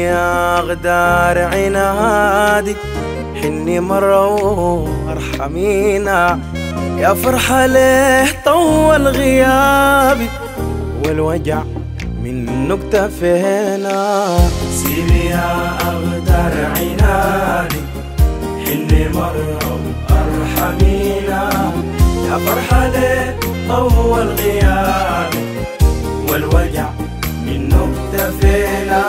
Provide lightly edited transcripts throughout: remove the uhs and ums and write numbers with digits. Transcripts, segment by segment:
يا غدار عنادك حني مرة وارحمينا، يا فرحة ليه طول غيابي والوجع من نكتة فينا. سيبي يا أغدار عنادي حني مرة وارحمينا، يا فرحة ليه طول غيابي والوجع من نكتة فينا.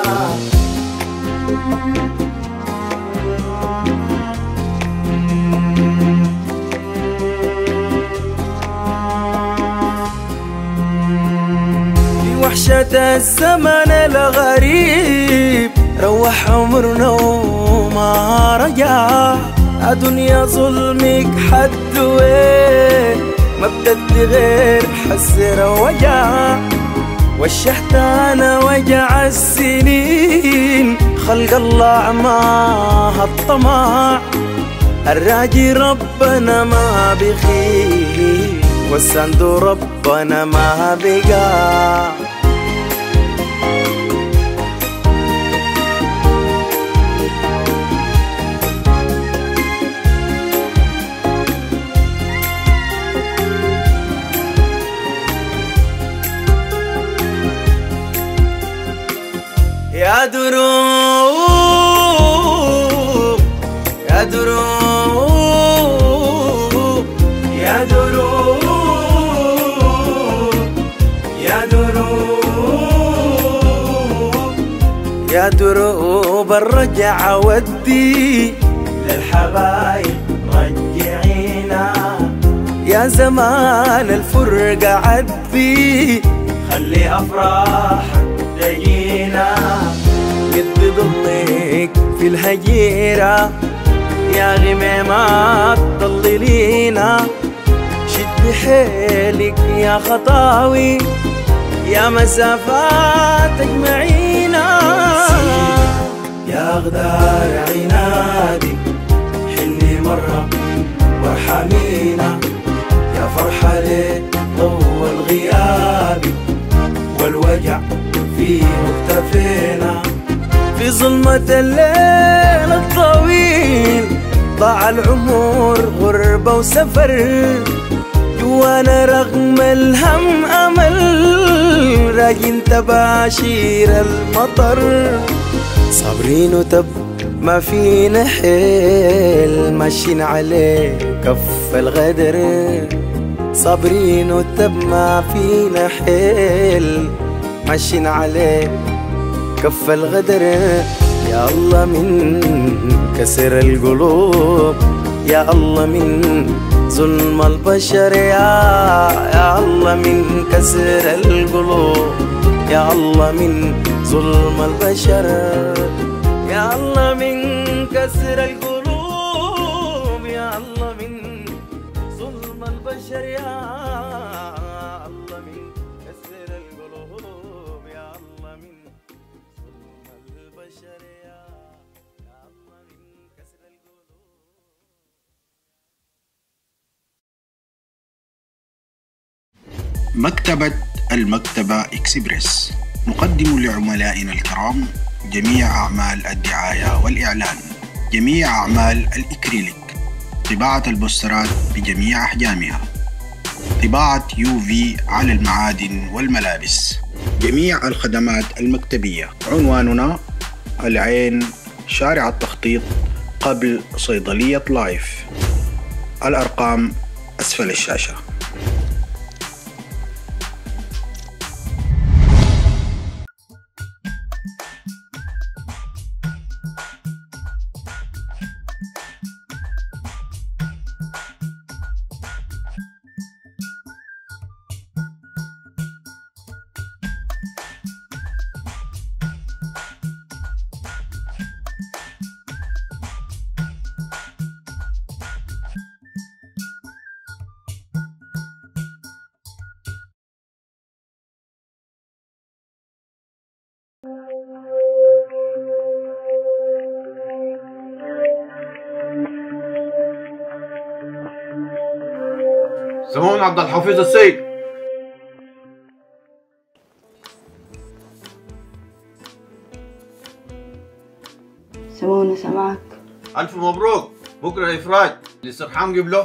وحشة الزمن الغريب روح عمرنا وما رجع، دنيا ظلمك حد وين ما بدت غير حسرة وجع، وشحت انا وجع السنين خلق الله عماها الطمع، الراجي ربنا ما بخير والسند ربنا ما بقى. يا دروب يا دروب يا دروب يا دروب يا دروب الرجع ودي للحبايب رجعينا، يا زمان الفرقة عدي خلي أفراحك تجينا، قد ضلك في الهجيرة يا غميمات تضللينا، شد بحيلك يا خطاوي يا مسافات تجمعينا. يا غدار عنادي حني مرة وارحمينا، يا فرحة ليه طول غيابي والوجع في مكتفينا، في ظلمة الليل الطويل ضاع العمر غربة وسفر، جوانا رغم الهم أمل راجين تباشير المطر، صابرين وتب ما فينا حيل ماشيين عليه كف الغدر، صابرين وتب ما فينا حيل ماشيين عليه كف الغدر. يا الله من كسر القلوب، يا الله من ظلم البشر، يا الله من كسر القلوب، يا الله من ظلم البشر، يا الله من كسر القلوب، يا الله من ظلم البشر، يا الله من كسر القلوب، يا الله من ظلم البشر، يا الله من كسر القلوب. مكتبة المكتبة إكسبريس نقدم لعملائنا الكرام جميع أعمال الدعاية والإعلان، جميع أعمال الإكريليك، طباعة البوسترات بجميع أحجامها، طباعة UV على المعادن والملابس، جميع الخدمات المكتبية. عنواننا العين، شارع التخطيط قبل صيدلية لايف. الأرقام أسفل الشاشة. زمان عبد الحفيظ السيد. معاك. ألف مبروك، بكرة الإفراج للسرحان قبله.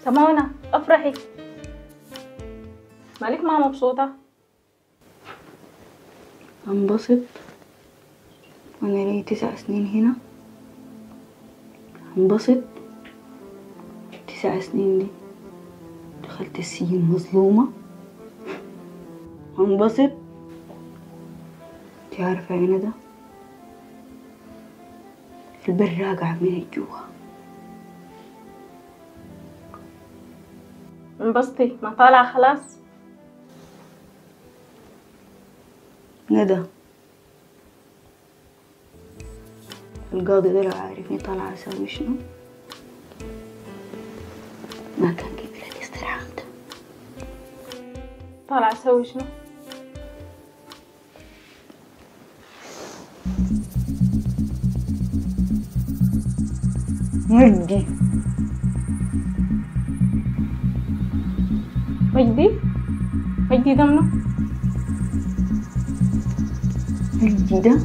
سمونة افرحي، مالك ما مبسوطة؟ انبسط وانا لي 9 سنين هنا. انبسط 9 سنين دي دخلت السجن مظلومة. انبسط انت عارفة يا ندى البر راقع من الجوا. انبسطي ما طالعة خلاص؟ ندى القاضي ده لو عارفني طالعة اسوي شنو ما كان قبلت استراحته. طالعة اسوي شنو؟ مجدي مجدي ده منو؟ مجدي ده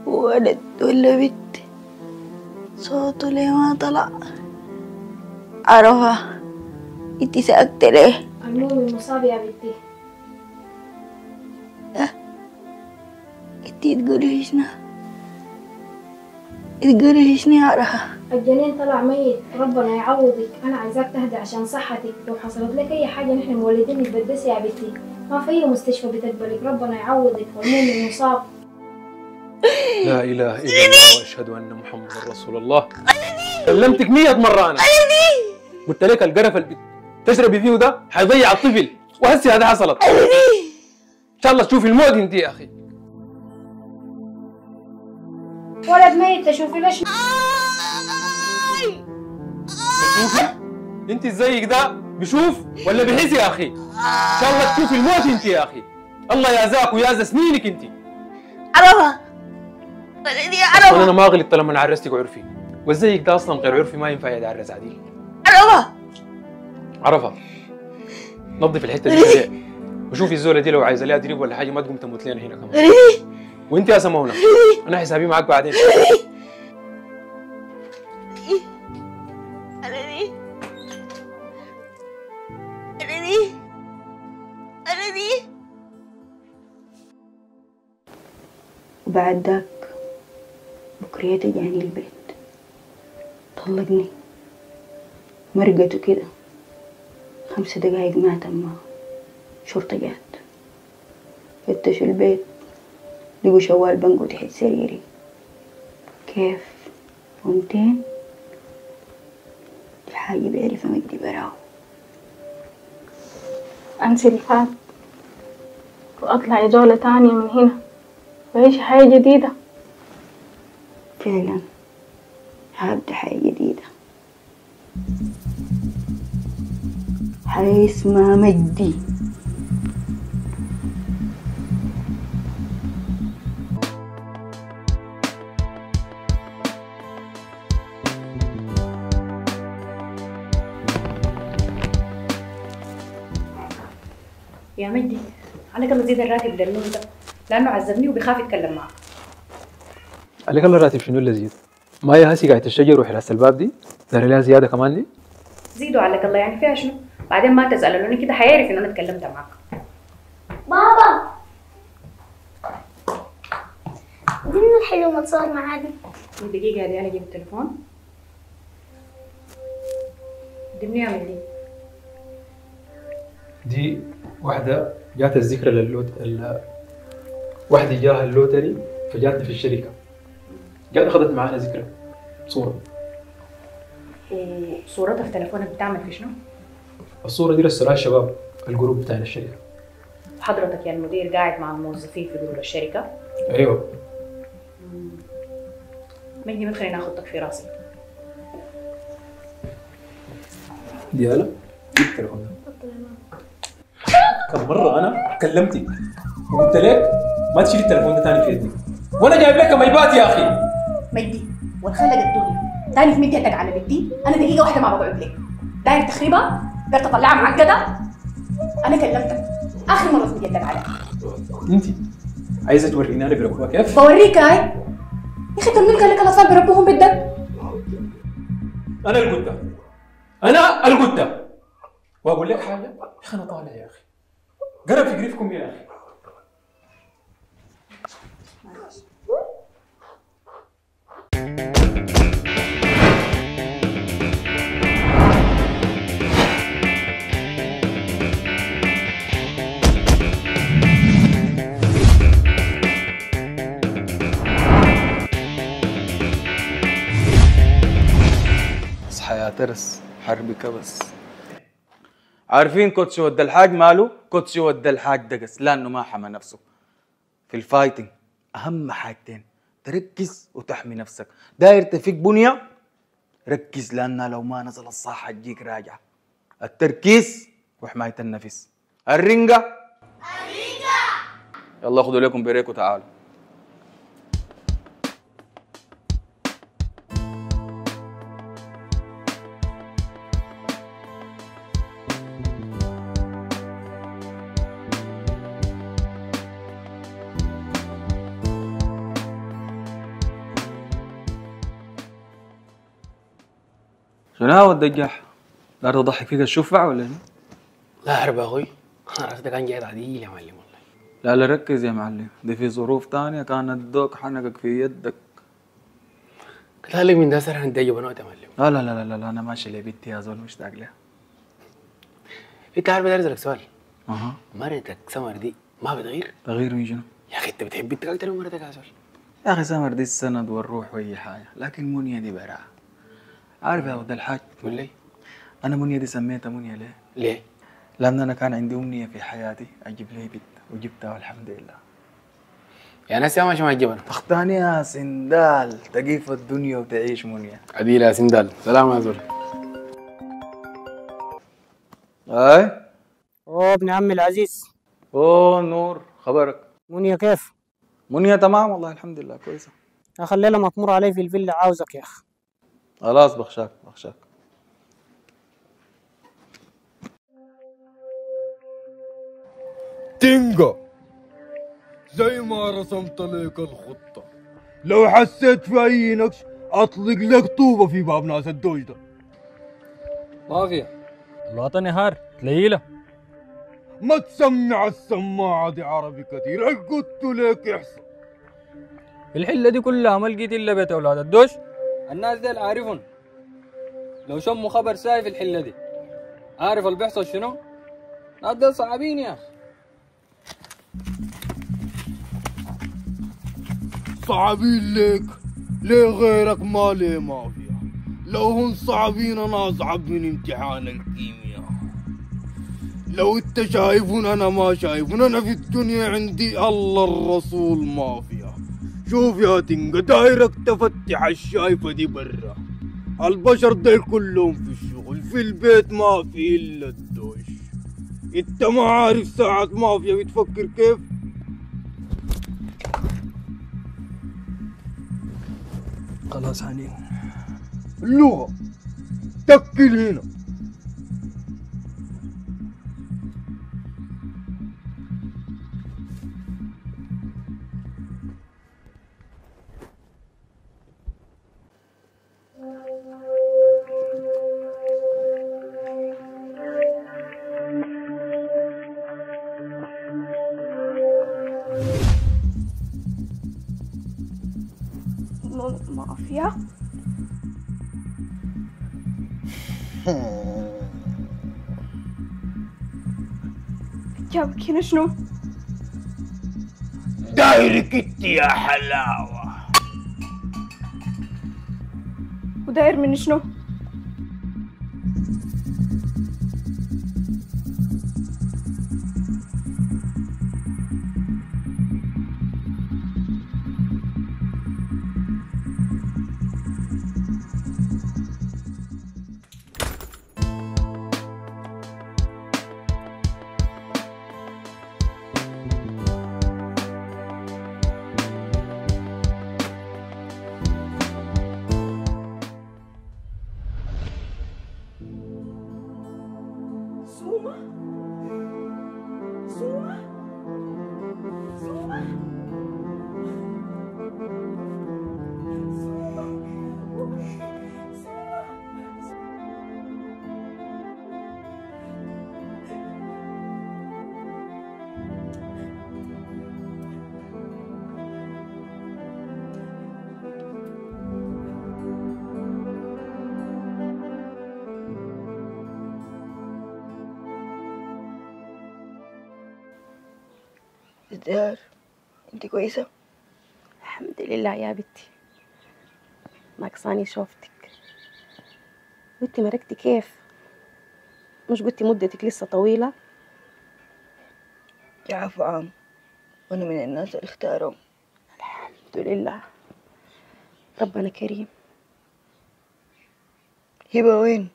ولد ولا بنت صوته ليه ما طلع؟ عرفها انت سأكت ليه؟ المهم مصاب يا بنتي. انت تقولي شنو؟ تقولي شنو يا عرفها؟ الجنين طلع ميت، ربنا يعوضك. انا عايزاك تهدي عشان صحتك، لو حصلت لك اي حاجه نحن مولدينك بتدسي يا بنتي، ما في اي مستشفى بتقبلك. ربنا يعوضك. والمؤمن مصاب. لا اله الا الله واشهد ان محمد رسول الله. كلمتك 100 مرة انا. قلت لك القرف اللي تشربي فيه ده حيضيع الطفل، وهسه هذا حصلت. ان شاء الله تشوفي الموت انت يا اخي. ولد ميت تشوفي ليش؟ شوفي انت زيك ده بشوف ولا بحس يا اخي؟ ان شاء الله تشوفي الموت انت يا اخي. الله يعزاك ويعزى سنينك انت. عرفها انا ما غلطت لما عرستك عرفي، وزيك ده اصلا غير عرفي ما ينفع يتعرس عديل. عرفها نظف الحته دي سريع، وشوفي الزوله دي لو عايزه لها دريب ولا حاجه ما تقوم تموت لنا هنا كمان. وانت يا سمونه انا حسابي معاك بعدين. وبعد ذاك بكريته جاني البيت طلقني مرقته كده 5 دقايق مات. اما شرطة جات فتشوا البيت لقوا شوال بنقو تحت سريري. كيف ومتين دي حاجة بيعرفها مجدي براو. انسي اللي فات واطلع جولة تانية من هنا وعيش حياة جديدة. فعلا هبدأ حياة جديدة، حياة اسمها مجدي. يا مجدي عليك الله زيد الراتب للنور ده، لانه عذبني وبيخاف يتكلم معك. عليك الله راتب شنو اللي زيد؟ ما هي هسي قاعده الشجر وحراس الباب دي داري لها زياده كمان دي؟ زيدوا عليك الله يعني فيها شنو؟ بعدين ما تسالوني كده حيعرف انه انا اتكلمت معك. بابا قلنا الحلو ما تصور معانا. دقيقه دي انا اجيب التليفون. دمني اعمل دي. دي واحده جات الذكرى واحده جاها اللوتري فجاتني في الشركه، جات اخذت معانا ذكرى صوره. وصورتها في تليفونك بتعمل في شنو؟ الصوره دي رسلها الشباب الجروب بتاعنا الشركه. حضرتك يا المدير قاعد مع الموظفين في جروب الشركه؟ ايوه. مجدي ما تخليني اخدك في راسي. ديالا جيب التليفون ده. كم مرة أنا كلمتك وقلت لك ما تشيل التليفون ده تاني في يدي، وأنا جايب لك ميبات يا أخي. مجدي والخلق الدنيا تاني في مد يدك على بنتي، انا دقيقه واحده ما بقعد لك. داير تخريبها؟ داير تطلعها معقده؟ انا كلمتك اخر مره تمد يدك عليها. أنت عايزة توريني أنا بربوها كيف؟ بوريك هاي يا اخي. كم قال لك الاطفال بربوهم بالدق؟ أنا اللي قلتها، أنا اللي قلتها. وأقول لك حاجة يا أخي، أنا طالع يا أخي، قرب في قريفكم يا أخي. اصحى يا ترس، حربي كبس. عارفين كوتش ود الحاج ماله؟ كوتش ود الحاج دقس لانه ما حمى نفسه. في الفايتنج اهم حاجتين، تركز وتحمي نفسك. داير تفك بنيه، ركز لانها لو ما نزل الصح هتجيك راجعه. التركيز وحمايه النفس. الرنجه يلا خدوا لكم بريك وتعالوا. شنو هو الدجاح؟ دار تضحك فيك الشفع ولا ايه؟ لا حرب يا اخوي، عرفت كان جاي عديل يا معلم والله. لا ركز يا معلم، دي في ظروف تانية كانت دوك حنقك في يدك. كذلك من ده سرحان دايجو بنوت يا معلم. لا انا ماشي لبنتي يا زول مشتاق لها. انت عارف بدي اسالك سؤال. اها مرتك سمر دي ما بتغير؟ تغير من شنو؟ يا اخي انت بتحب بنتك اكتر من مرتك يا زول. يا اخي سمر دي السند والروح واي حاجة، لكن منيا دي براعة. عارف يا ولد الحاج؟ قول لي. انا منيا دي سميتها منيا ليه؟ ليه؟ لأن أنا كان عندي أمنية في حياتي أجيب لي بنت وجبتها والحمد لله. يا ناس يا ماشي ما تجيبنا. أختاني يا سندال تقيف الدنيا وتعيش منيا. عديل يا سندال، سلام يا زول. أي؟ اوه ابن عمي العزيز. أوه نور، خبرك؟ منيا كيف؟ منيا تمام والله الحمد لله كويسة. يا اخي الليلة مطمور علي في الفيلا، عاوزك يا اخي. خلاص بخشاك. تنقى زي ما رسمت لك الخطة. لو حسيت في أي نقش أطلق لك طوبة في باب ناس الدوج ده. ما في الوطن نهار تليلة. ما تسمع السماعة دي عربي كثير، قلت لك احسن. الحلة دي كلها ما لقيت الا بيت اولاد الدوش. الناس ديل عارفهم، لو شموا خبر ساي في الحلة دي عارف اللي بيحصل شنو؟ الناس ديل صعبين يا اخي. صعبين لك ليه غيرك ما ليه مافيا. لو هم صعبين انا اصعب من امتحان الكيمياء. لو انت شايفون انا ما شايفون، انا في الدنيا عندي الله الرسول مافيا. شوف يا تنقى دايرك تفتح الشايفة دي برا. البشر ديل كلهم في الشغل، في البيت ما في الا الدوش. انت ما عارف ساعة مافيا بتفكر كيف؟ خلاص حنين. اللغة تكل هنا. مافيا؟ جابك هنا شنو؟ دايرك انت يا حلاوة. وداير من شنو؟ ازدهار، انت كويسة؟ الحمد لله يا بنتي، ناقصاني شوفتك. قلتي مرقتي كيف؟ مش قلتي مدتك لسه طويلة؟ العفو عام، وانا من الناس اللي اختاروا. الحمد لله، ربنا كريم. هبة وين؟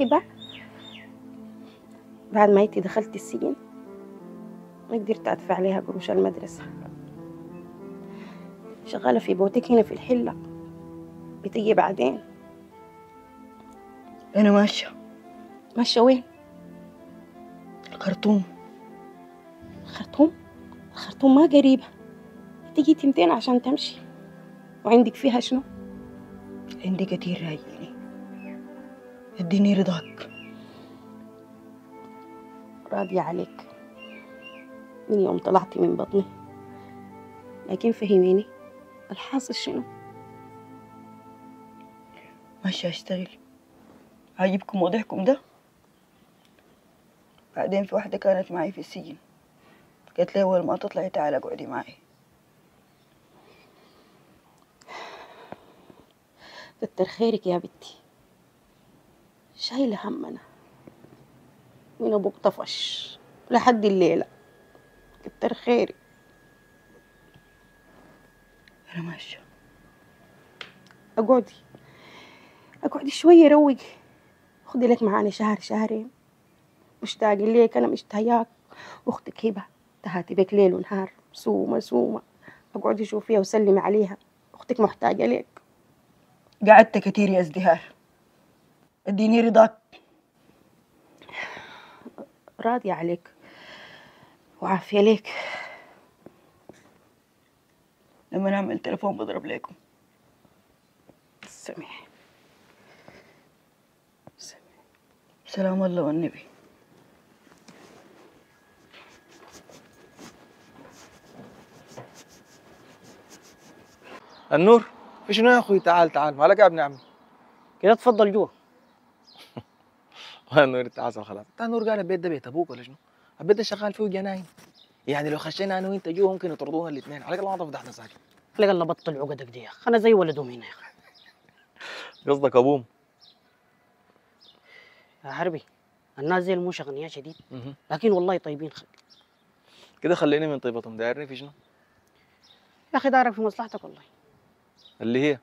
هبة بعد ما انتي دخلتي السجن ما قدرت ادفع لها قروش المدرسة. شغالة في بوتيك هنا في الحلة، بتيجي بعدين. انا ماشية. ماشية وين؟ الخرطوم. الخرطوم؟ الخرطوم ما قريبة، تيجي تمتين عشان تمشي. وعندك فيها شنو؟ عندي كتير رايقيني، اديني رضاك. راضية عليك من يوم طلعتي من بطني، لكن فهميني الحاصل شنو؟ ماشي اشتغل. عاجبكم وضعكم ده؟ بعدين في واحدة كانت معي في السجن، قالت لي أول ما تطلعي تعالي اقعدي معي. كتر خيرك يا بنتي، شايلة همنا من أبوك طفش لحد الليلة. كتر خيرك. أنا ماشية. اقعدي شوية روقي، خدي لك معانا شهر شهرين. مشتاقة ليك، أنا مشتاقاك. أختك هبة تهاتي بك ليل ونهار، سومة. اقعدي شوفيها وسلمي عليها، أختك محتاجة ليك. قعدت كتير يا ازدهار، اديني رضاك. راضية عليك وعافية ليك. لما نعمل تليفون بضرب لكم. سمح. سلام الله والنبي. النور في شنو يا اخوي؟ تعال مالك يا ابن عمي؟ كده تفضل جوا. النور تعال خلاص. انت النور قال البيت ده بيت ابوك ولا شنو؟ البيت ده شغال فيه جناين، يعني لو خشينا انا وانت جوا ممكن يطردونا الاثنين. عليك الله ما تفضحنا ساكت. عليك الله بطل عقدك دي يا اخي، انا زي ولدهم هنا يا اخي. قصدك ابوهم؟ يا حربي الناس زي مش اغنياء شديد، لكن والله طيبين كده خليني من طيبتهم. دايرني في شنو؟ يا اخي دارك في مصلحتك والله. اللي هي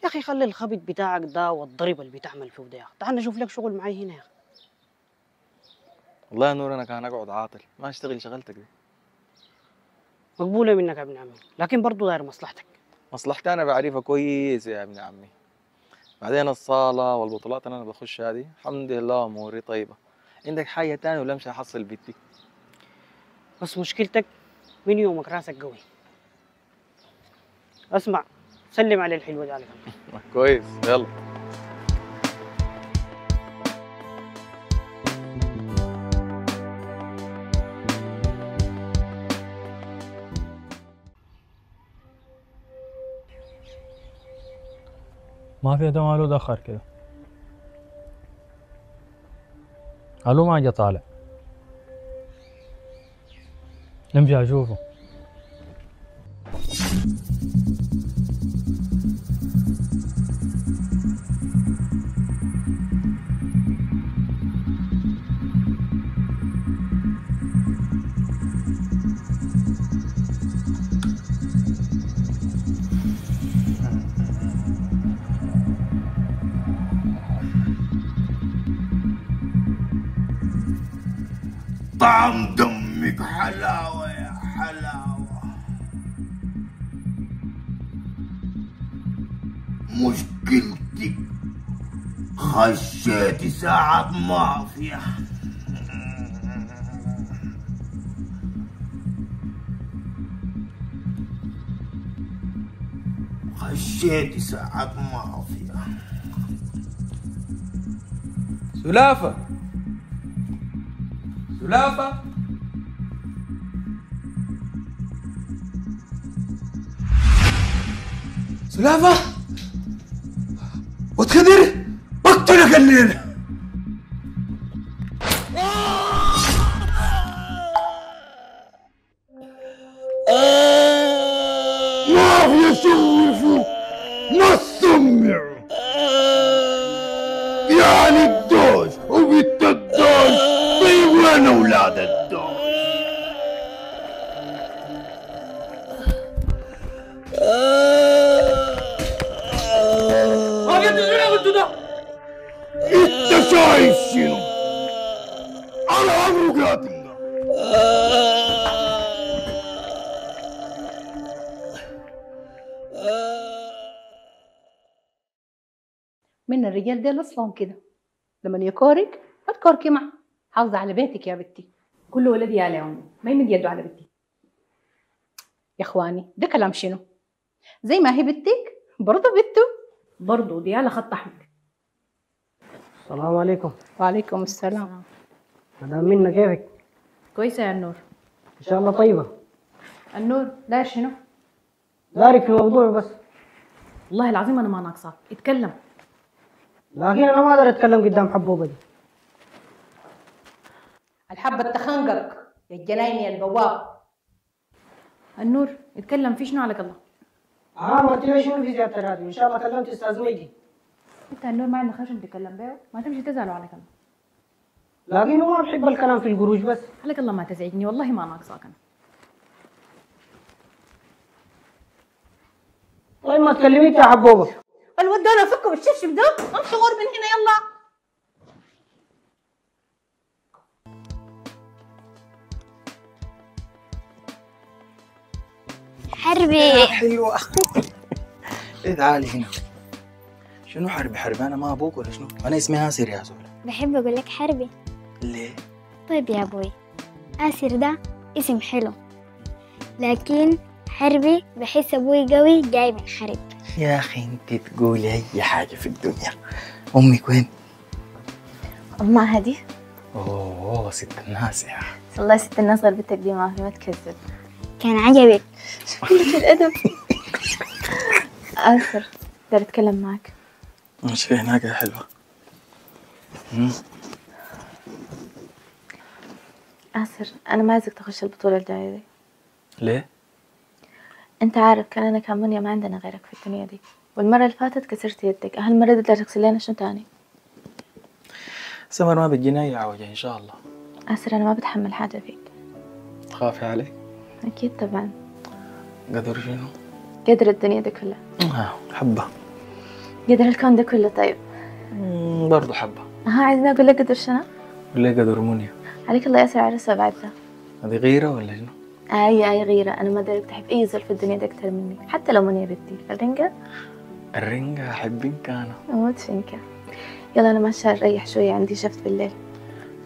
يا اخي خلي الخبط بتاعك ده والضرب اللي بتعمل فيه ده يا اخي، تعال نشوف لك شغل معي هنا يا اخي. والله يا نور انا كان اقعد عاطل ما اشتغل شغلتك دي. مقبوله منك يا ابن عمي، لكن برضه داير مصلحتك. مصلحتي انا بعرفها كويس يا ابن عمي. بعدين الصاله والبطولات اللي انا بخش هذه الحمد لله اموري طيبه. عندك حاجه تانية ولا امشي احصل بيتي؟ بس مشكلتك من يومك راسك قوي. اسمع سلم على الحلوه دي على جنب. كويس يلا. ما في ده ماله دخر كده. الو ما جا طالع. نمشي اشوفه. طعم دمك حلاوة يا حلاوة. مشكلتك خشيتي ساعة مافيا. خشيتي ساعة مافيا. سلافة سلافة سلافة وتخدر بقتلك الليلة. مافيا شرفوا ما تسمعوا يعني الدوش وبنت الدوش. طيب وين اولاد الدوش؟ ما قلت شنو قلت ده؟ انت شايف شنو؟ على عمرو قاتلنا. من الرجال ديل اصلا كده لما يكورك ما تكوركي معه. حافظي على بيتك يا بنتي. كل ولدي يا لعمي ما يمد يده على بنتي. يا اخواني ده كلام شنو؟ زي ما هي بنتك برضه بنته، برضه دي على خط احمر. السلام عليكم. وعليكم السلام. مدام منى كيفك؟ كويسه يا النور. ان شاء الله طيبه. النور داير شنو؟ دارك في موضوع بس. والله العظيم انا ما ناقصاك، اتكلم. لكن انا ما اقدر اتكلم قدام حبوبه دي. الحبه تخنقك يا الجناين يا البواب. النور اتكلم، في شنو عليك الله؟ ما قلت لي شنو في زياده الراتب؟ ان شاء الله كلمت استاذ ميدي. انت النور ما عندك خشم تتكلم بيه، ما تمشي تزعلوا عليك الله. لكن هو ما بحب الكلام في القروش بس. عليك الله ما تزعجني، والله ما ناقصاك انا. طيب ما تكلميك يا حبوبه. الود انا افكه بالشبشب ده، امشي غور من هنا يلا. حربي حلوة. ايه تعالي هنا. شنو حربي؟ حربي انا ما ابوك ولا شنو؟ انا اسمي آسر يا زول. بحب اقول لك حربي. ليه؟ طيب يا ابوي، آسر ده اسم حلو، لكن حربي بحس ابوي قوي جاي من حرب. يا اخي انت تقولي اي حاجة في الدنيا. امك وين؟ أمها هدي؟ اوه ست الناس يا اخي. والله ست الناس غير بنتك دي ما في، ما تكذب. كان عجبك؟ قلة الأدب. آسر أقدر أتكلم معك؟ مش في هناك يا حلوة. آسر أنا ما عايزك تخش البطولة الجاية دي. ليه؟ أنت عارف أنا كمنيا ما عندنا غيرك في الدنيا دي، والمرة اللي فاتت كسرت يدك، هالمرة دي بدك تغسل لنا شنو تاني؟ سمر ما بتجينا أي عوجة إن شاء الله. آسر أنا ما بتحمل حاجة فيك. تخافي علي؟ أكيد طبعا. قدر شنو؟ قدر الدنيا دي كلها. حبة. قدر الكون ده كله طيب. برضو حبة. عايزني أقول لك قدر شنو؟ ولا قدر منيا. عليك الله يسر عرسها بعدها. هذه غيرة ولا شنو؟ أي غيرة، أنا ما دارك تحب أي زول في الدنيا ده أكتر مني، حتى لو منيا بنتي. الرنجة؟ الرنجة أحبك أنا. أموت فينك. يلا أنا ماشية أريح شوية، عندي شفت بالليل.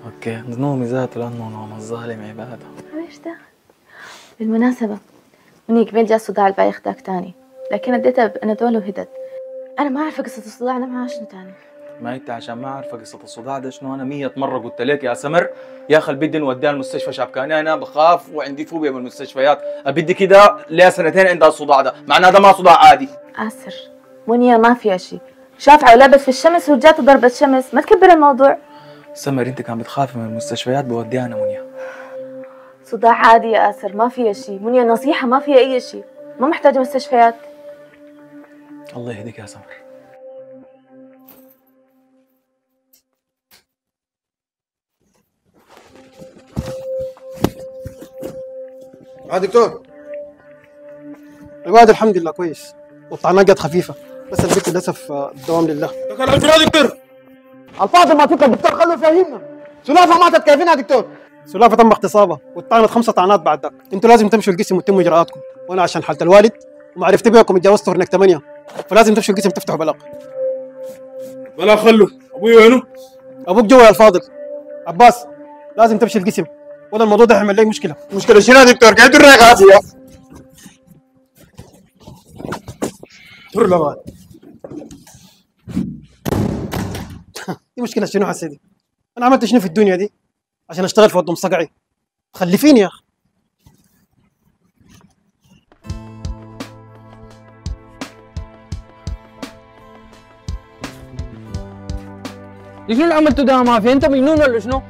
أوكي، نومي ذاته لأنه نوم الظالم عبادة. ليش ده؟ بالمناسبة مني قبل جاء الصداع البايخ داك تاني، لكن اديتها بأنادول وهدت. أنا ما أعرف قصة الصداع ده معاه شنو تاني. ما انت عشان ما عارفه قصه الصداع ده شنو، انا 100 مره قلت لك يا سمر يا اخي بدي نوديها المستشفى شابكاني، انا بخاف وعندي فوبيا من المستشفيات، بدي كده ليا سنتين عندها الصداع ده، معناه ده ما صداع عادي. آسر منيا ما فيها شيء، شافعة ولابس في الشمس وجات ضربة شمس، ما تكبر الموضوع. سمر انت كان بتخافي من المستشفيات بوديها انا منيا. صداع عادي يا آسر ما فيها شيء، منيا نصيحة ما فيها أي شيء، ما محتاجة مستشفيات. الله يهديك يا سمر. دكتور عباد الحمد لله كويس، والطعنات جت خفيفه، بس البنت للاسف الدوام لله. يا دكتور الفاضل ما تطلع دكتور، خلوا فاهمنا. سلافه ماتت كيفين يا دكتور؟ سلافه تم اغتصابها واتطعنت 5 طعنات بعد ذاك. انتوا لازم تمشوا القسم وتتموا اجراءاتكم، وانا عشان حاله الوالد ومعرفتي بيكم اتجاوزتوا هناك 8، فلازم تمشوا القسم تفتحوا بلاغ. بلا خلوا ابوي وينه؟ ابوك جوا يا الفاضل. عباس لازم تمشي القسم ولا الموضوع ده هيعمل لي مشكله. مشكله شنو يا دكتور؟ قاعد تقول لك عافيه. دور لا دي مشكله شنو حسيدي؟ انا عملت شنو في الدنيا دي عشان اشتغل في ودم صقعي؟ خلفيني يا اخي. شنو اللي عملته ده يا مافيا؟ انت مجنون ولا شنو؟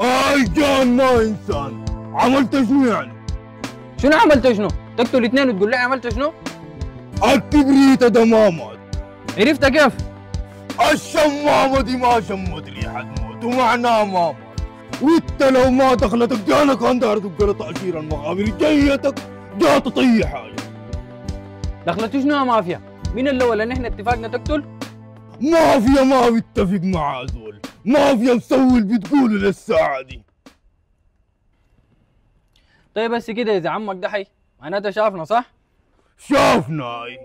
اي جان ما انسان، عملت شنو يعني؟ شنو عملت شنو؟ تقتل 2 وتقول لي عملت شنو؟ الكبريت ده ما مات. عرفت كيف؟ الشمامة دي ما شمت ريحة موت ومعناها ما مات. وانت لو ما دخلتك دي انا كان دار تقول تأشير المقابر جيتك جات تطيح حاجة. دخلتوا شنو يا مافيا؟ مين اللي ولا نحن اتفقنا تقتل؟ مافيا ما بيتفق مع زول، مافيا مسوي اللي بتقوله للساعة دي. طيب بس كده اذا عمك ده حي معناته شافنا صح؟ شافنا اي.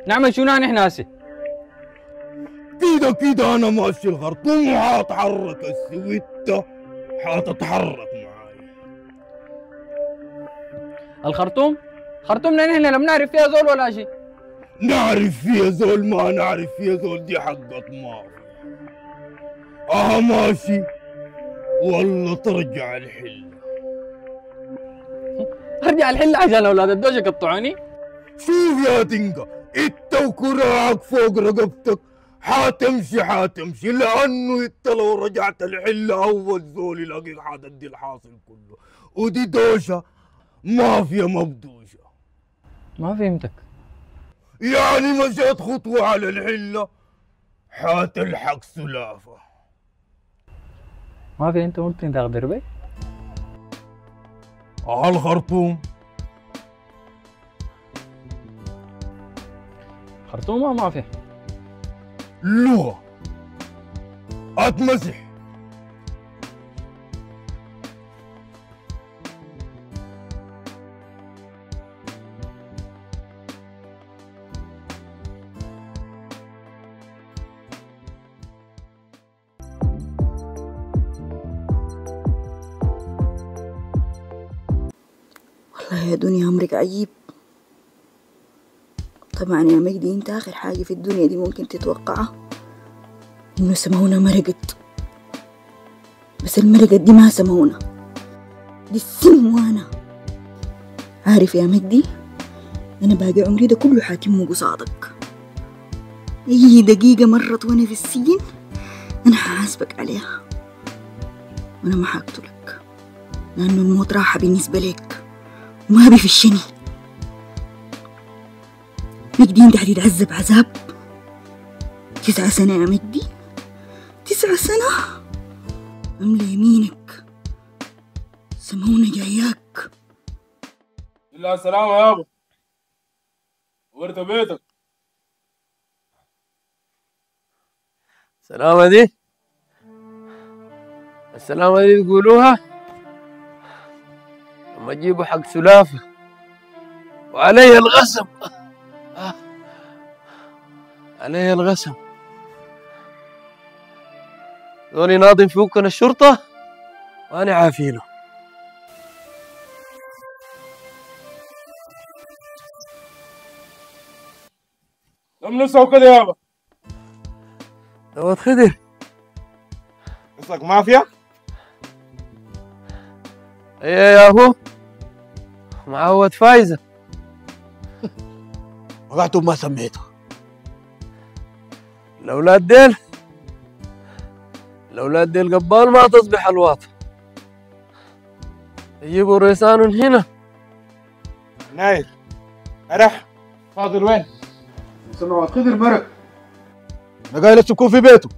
نعمل شنو نحن هسه؟ كده انا ماشي الخرطوم وحاتحرك هسه وانت حتتحرك معاي. الخرطوم؟ خرطومنا نحن لا بنعرف فيها زول ولا شيء. نعرف فيها زول ما نعرف فيها زول دي حقت مافيا. ماشي والله ترجع الحلة. ارجع الحلة عشان اولاد الدوش يقطعوني؟ شوف يا تنقى انت وكراعك فوق رقبتك حاتمشي لانه انت لو رجعت الحلة اول زول يلاقيك حتدي الحاصل كله، ودي دوشة مافيا مبدوشة. ما فهمتك. يعني مشيت خطوة على الحلة حتلحق سلافة. ما في انت ممكن تقدر بي؟ الخرطوم خرطوم ما في لغة اتمسح. والله يا دنيا أمرك عجيب. طبعا يا مجدي انت آخر حاجة في الدنيا دي ممكن تتوقعها إنه سمونة مرقت، بس المرقت دي ما سمونة، دي السم. وأنا عارف يا مجدي أنا باقي عمري ده كله حاكمه قصادك. أي دقيقة مرت وأنا في السجن أنا ححاسبك عليها، وأنا ما حقتلك لأنه الموت راحة بالنسبة لك وما بيفشني. مجدي انت حتتعذب عذاب 9 سنة يا مجدي، 9 سنة. املى يمينك سمونة جاياك. لا سلامة يابا، ورت بيتك. السلامة دي السلامة دي يقولوها لما تجيبوا حق سلافة وعلي الغسم. علي الغسم. ذولي ناضم فوقنا الشرطة وأنا عافينه. لم نسوا كده يابا. دوت خدر. قصدك مافيا؟ ايه يا اخو معود فايزة. وقعتوا ما سميته. الأولاد ديل قبال ما تصبح الواطة. يجيبوا ريسان هنا. ناير أرح فاضل وين؟ سمعوا خضر برك. أنا قايل تكون في بيته.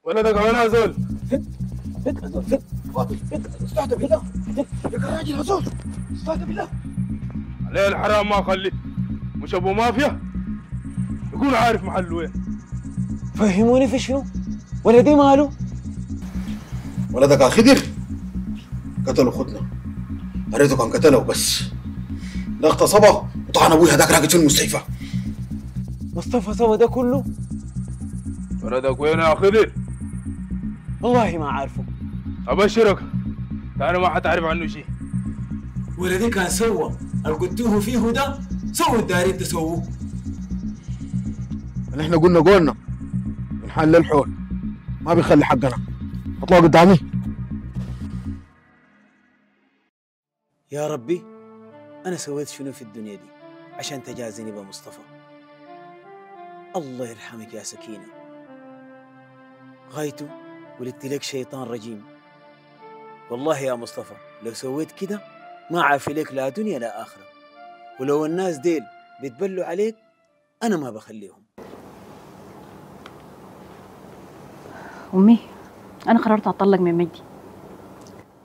ولدك وين يا زول؟ فت استهدى بالله. يا راجل يا زول استهدى بالله. عليه الحرام ما خليه، مش ابو مافيا يكون عارف محله وين. فهموني في شنو؟ ولدي ماله؟ ولدك الخضر قتلوا خدنا، قريته كان قتله بس ده اغتصبه وطعن ابوي هذاك راقد في المستشفى. مصطفى سوى ده كله؟ ولدك وين يا خضر؟ والله ما عارفه. ابشرك انا ما حتعرف عنه شيء. ولدي كان سوى اللي قلتوه فيه ده، سووا الدارين تسووه. نحن قلنا بنحل الحول ما بيخلي حقنا. اطلعوا قدامي. يا ربي أنا سويت شنو في الدنيا دي عشان تجازيني بمصطفى؟ الله يرحمك يا سكينة. غايته ولدت لك شيطان رجيم والله يا مصطفى لو سويت كده ما عافي لك لا دنيا لا آخرة، ولو الناس ديل بيتبلوا عليك أنا ما بخليهم. أمي أنا قررت أطلق من مجدي.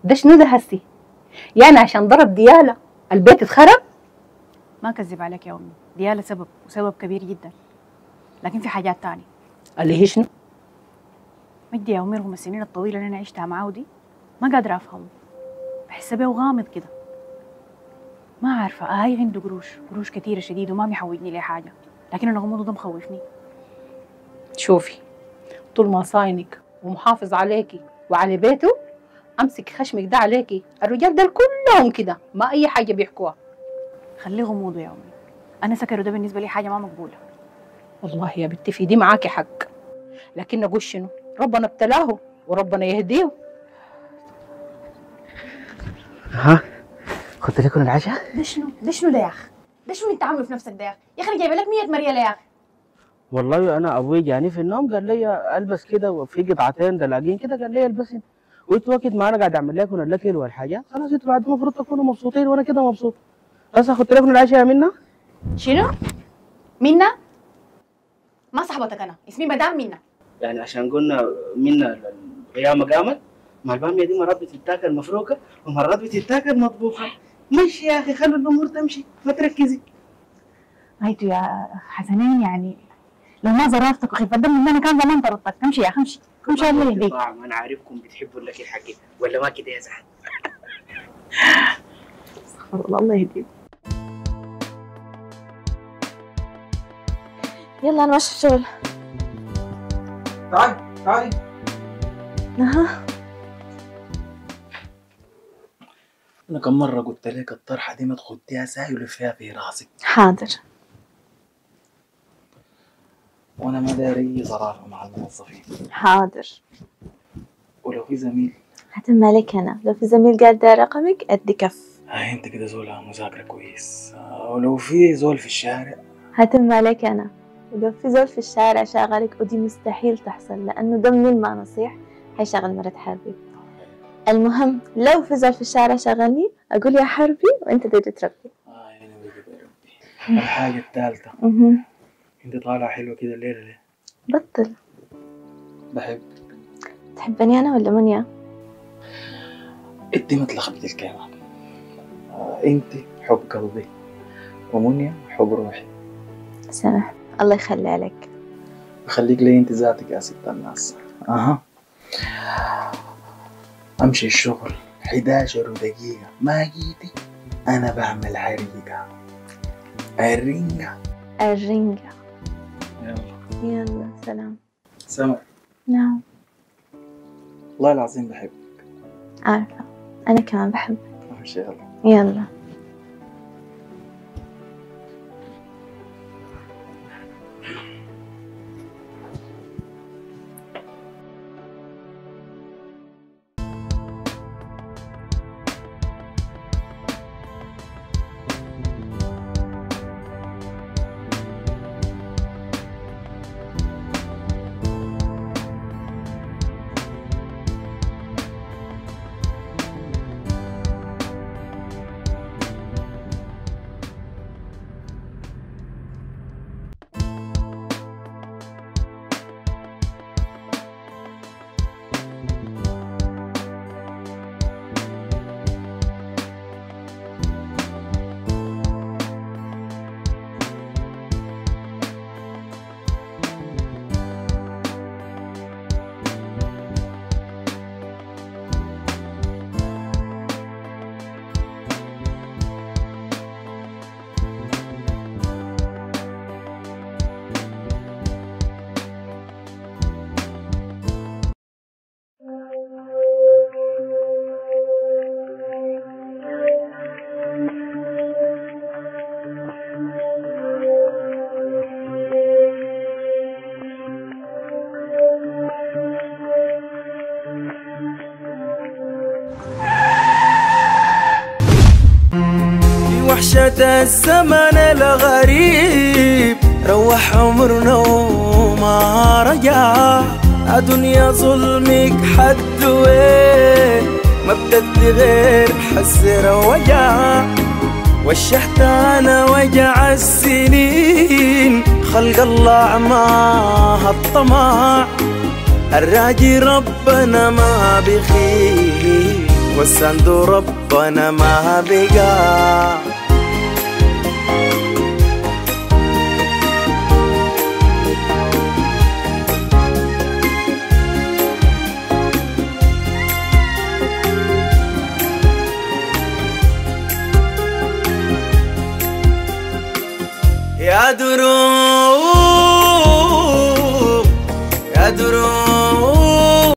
ده شنو ده هسي؟ يعني عشان ضرب ديالة البيت اتخرب؟ ما أكذب عليك يا أمي، ديالة سبب وسبب كبير جدا، لكن في حاجات تانية. اللي هي شنو؟ مجدي يا أمي رغم السنين الطويلة اللي أنا عشتها معاه دي ما قادرة أفهمه، بحس بيه غامض كده. ما عارفة هاي عنده قروش كتيرة شديد وما بيحوجني ليه حاجة، لكن أنا غموضه ده مخوفني. شوفي طول ما صاينك ومحافظ عليكي وعلى بيته امسك خشمك ده عليكي. الرجال ده كلهم كده ما اي حاجه بيحكوها. خليه غموضه يا امي، انا سكره ده بالنسبه لي حاجه ما مقبوله. والله يا بنتي في دي معاكي حق، لكن نقول شنو؟ ربنا ابتلاه وربنا يهديه. ها خدت لكم العشاء؟ ده شنو ده يا اخي؟ ده شنو انت عامله في نفسك ده يا اخي؟ يا اخي انا جايبه لك 100 مريالة يا اخي. والله انا ابوي جاني في النوم قال لي البس كده وفي قطعتين دلاجين كده قال لي البسي، وانت وقت ما انا قاعد اعمل لكم الاكل والحاجات خلاص انتوا بعد المفروض تكونوا مبسوطين وانا كده مبسوط. بس اخدت لكم العشاء يا منى. شنو؟ منى؟ ما صاحبتك انا، اسمي مدام منى. يعني عشان قلنا منى القيامه قامت، ما الباميه دي مرات بتتاكل مفروكه ومرات بتتاكل مطبوخه. مشي يا اخي خلوا الامور تمشي ما تركزي. هايتو يا حسنين يعني لو ما ظرفتك وخفت دم ان انا كان زمان طردتك. امشي يا اخي امشي امشي. الله يهديك. انا عارفكم بتحبوا الاكل حقي ولا ما كده يا زهر؟ استغفر الله. الله يهديك. يلا انا ماشي الشغل. تعالي اها انا كم مره قلت لك الطرحه دي ما تخديها ساي ولفيها في راسك. حاضر. وانا ما داري اي صراحه مع الموظفين. حاضر. ولو في زميل هتم عليك انا، لو في زميل قاعد ده رقمك ادي كف. هاي انت كده زول مذاكره كويس. ولو في زول في الشارع هتم عليك انا، ولو في زول في الشارع شاغلك ودي مستحيل تحصل لانه ده من ما نصيح حيشغل مرة حربي. المهم لو في زول في الشارع شغلني اقول يا حربي وانت تجي تربي. يعني بقى يا ربي. الحاجه الثالثه انت طالعه حلوه كده الليله ليه؟ بطل. بحب. تحبني انا ولا منيا؟ انت متلخبطه الكلام. انت حب قلبي ومنيا حب روحي. سامح الله يخلي عليك. بخليك لي انت ذاتك يا ست الناس. امشي الشغل 11 دقيقة ما جيتي انا بعمل حريقة. الرنجة. يلا سلام. سمر. نعم. والله العظيم بحبك. عارفة انا كمان بحبك. ما شاء الله. يلا. وحشة الزمن الغريب روح عمرنا وما رجع. دنيا ظلمك حد وين ما بتدي غير حسرة وجع وشحت أنا وجع السنين خلق الله عماها الطمع الراجي ربنا ما بخيل والسند ربنا ما بقى يا دروب